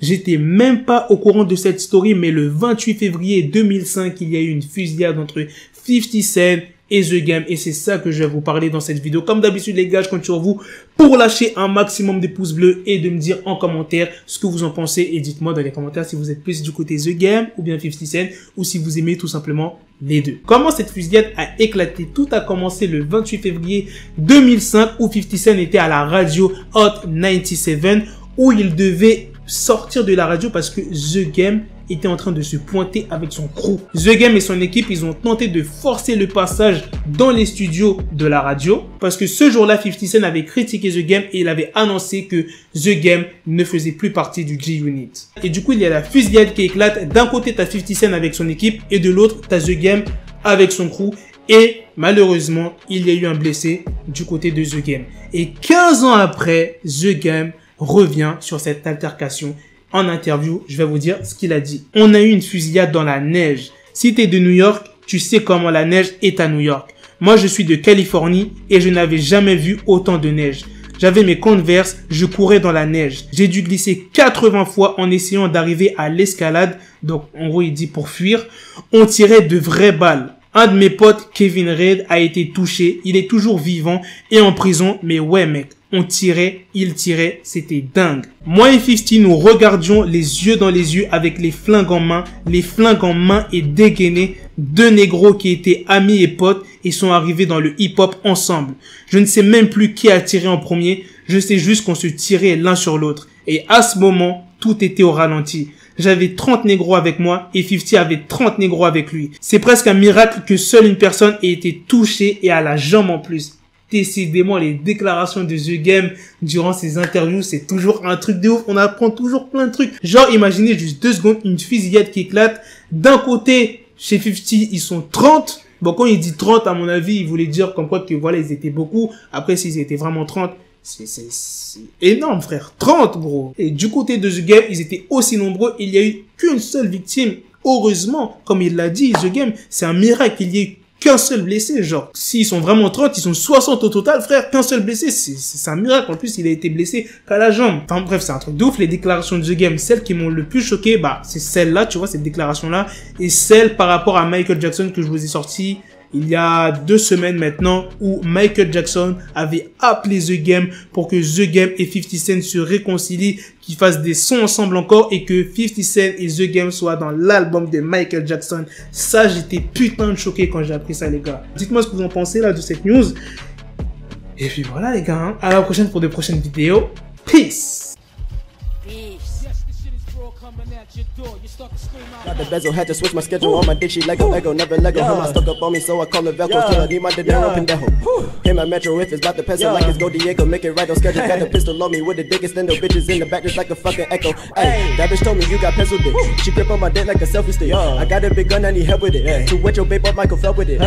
J'étais même pas au courant de cette story, mais le 28 février 2005, il y a eu une fusillade entre 50 Cent et The Game, et c'est ça que je vais vous parler dans cette vidéo. Comme d'habitude les gars, je compte sur vous pour lâcher un maximum de pouces bleus et de me dire en commentaire ce que vous en pensez, et dites-moi dans les commentaires si vous êtes plus du côté The Game ou bien 50 Cent, ou si vous aimez tout simplement les deux. Comment cette fusillade a éclaté? Tout a commencé le 28 février 2005 où 50 Cent était à la radio Hot 97 où il devait sortir de la radio parce que The Game était en train de se pointer avec son crew. The Game et son équipe, ils ont tenté de forcer le passage dans les studios de la radio parce que ce jour-là, 50 Cent avait critiqué The Game et il avait annoncé que The Game ne faisait plus partie du G-Unit. Et du coup, il y a la fusillade qui éclate. D'un côté, t'as 50 Cent avec son équipe et de l'autre, t'as The Game avec son crew. Et malheureusement, il y a eu un blessé du côté de The Game. Et 15 ans après, The Game revient sur cette altercation. En interview, je vais vous dire ce qu'il a dit. On a eu une fusillade dans la neige. Si t'es de New York, tu sais comment la neige est à New York. Moi, je suis de Californie et je n'avais jamais vu autant de neige. J'avais mes Converse, je courais dans la neige. J'ai dû glisser 80 fois en essayant d'arriver à l'escalade. Donc, en gros, il dit pour fuir. On tirait de vraies balles. Un de mes potes, Kevin Reid, a été touché. Il est toujours vivant et en prison. Mais ouais, mec, on tirait, il tirait, c'était dingue. Moi et 50, nous regardions les yeux dans les yeux avec les flingues en main et dégainés. Deux négros qui étaient amis et potes et sont arrivés dans le hip-hop ensemble. Je ne sais même plus qui a tiré en premier. Je sais juste qu'on se tirait l'un sur l'autre. Et à ce moment, tout était au ralenti. J'avais 30 négros avec moi et 50 avait 30 négros avec lui. C'est presque un miracle que seule une personne ait été touchée et à la jambe en plus. Décidément, les déclarations de The Game durant ses interviews, c'est toujours un truc de ouf. On apprend toujours plein de trucs. Genre, imaginez juste 2 secondes, une fusillade qui éclate. D'un côté, chez 50, ils sont 30. Bon, quand il dit 30, à mon avis, il voulait dire comme quoi que voilà, ils étaient beaucoup. Après, s'ils étaient vraiment 30, c'est énorme, frère. 30, gros. Et du côté de The Game, ils étaient aussi nombreux. Il n'y a eu qu'une seule victime. Heureusement, comme il l'a dit, The Game, c'est un miracle qu'il y ait qu'un seul blessé, genre. S'ils sont vraiment 30, ils sont 60 au total, frère. Qu'un seul blessé, c'est un miracle. En plus, il a été blessé qu'à la jambe. Enfin, bref, c'est un truc de ouf. Les déclarations de The Game, celles qui m'ont le plus choqué, bah, c'est celle-là, tu vois, cette déclaration-là. Et celle par rapport à Michael Jackson que je vous ai sorti il y a 2 semaines maintenant, où Michael Jackson avait appelé The Game pour que The Game et 50 Cent se réconcilient, qu'ils fassent des sons ensemble encore et que 50 Cent et The Game soient dans l'album de Michael Jackson. Ça, j'étais putain de choqué quand j'ai appris ça, les gars. Dites-moi ce que vous en pensez là de cette news. Et puis voilà, les gars, hein. À la prochaine pour de prochaines vidéos. Peace. Got the bezel, had to switch my schedule on my dick, she Lego, never Lego. Her stuck up on me, so I call her Velcro. Till I need my dinero pendejo. Hit my metro if it's about to pencil like it's Go Diego. Make it right on schedule. Got the pistol on me with the dick extendo. Bitches in the back just like a fucking echo. Hey, that bitch told me you got pencil dick. She grip on my dick like a selfie stick. I got a big gun, I need help with it. To wet your babe up, Michael fell with it.